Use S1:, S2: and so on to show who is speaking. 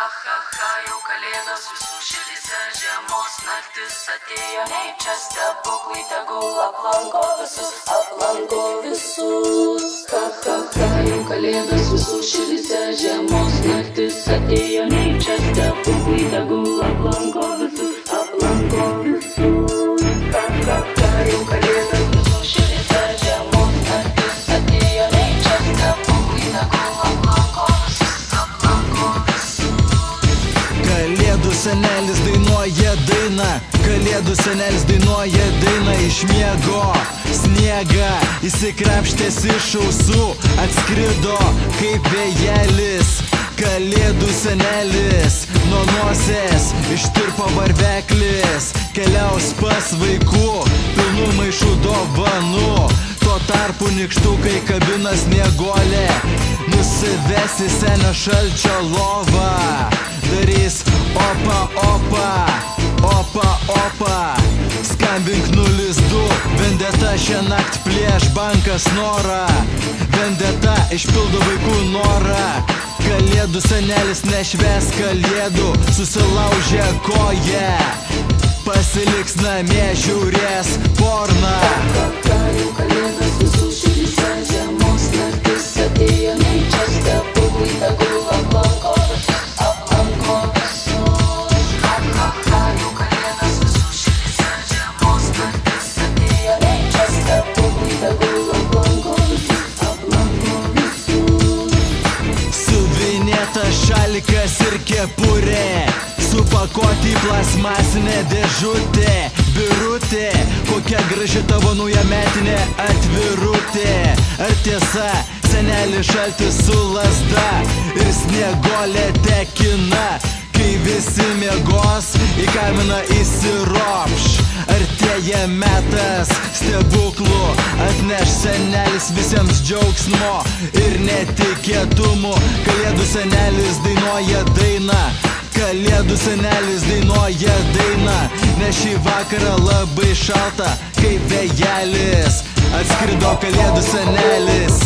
S1: ha, jau kalėdos visų širdyse, žiemos naktis atėjo, nei čia stebuklai tegul aplanko visus. Ha, jau kalėdos visų širdyse, žiemos naktis atėjo, nei čia stebuklai tegul aplanko visus. Ha, jau kalėdos visų širdyse, žiemos naktis atėjo, nei čia stebuklai tegul aplanko visus.
S2: Kalėdų senelis dainuoja dainą, Kalėdų senelis dainuoja dainą iš miego. Sniegą įsikrapštęs iš ausų, atskrido kaip vėjelis. Kalėdų senelis nuo nosies ištirpo varveklis, keliaus pas vaikų pilnų maišų dovanų. Tuo tarpu nykštukai kabina snieguolė, nusives į senio šalčio lovą. Darys opa, opa, opa, opa. Skambink 02, vendeta šiąnakt plėš bankas norą. Vendeta išpildo vaikų norą. Kalėdų senelis nešves kalėdų, susilaužė koją, pasiliks namie, žiūrės porną.
S1: Jau kalėdos visų širdyse, žiemos naktis atėjo, nei čia stebuklai tegul aplanko visus. Jau kalėdos visų širdyse, žiemos naktis atėjo, nei čia stebuklai tegul aplanko visus.
S2: Suvinėtas šalikas ir kepurė, supakuoti į plasmasinę dėžutę. Birutė, kokia graži tavo naujametinė atvirutė. Ar tiesa, senelis šaltis su lazda ir snieguolė tekina. Kai visi miegos, į kaminą įsiropš. Artėja metas stebuklų, atneš senelis visiems džiaugsmo ir netikėtumų. Kalėdų senelis dainuoja dainą, Kalėdų senelis dainuoja dainą, nes šį vakarą labai šalta kaip vėjelis. Atskrido Kalėdų senelis.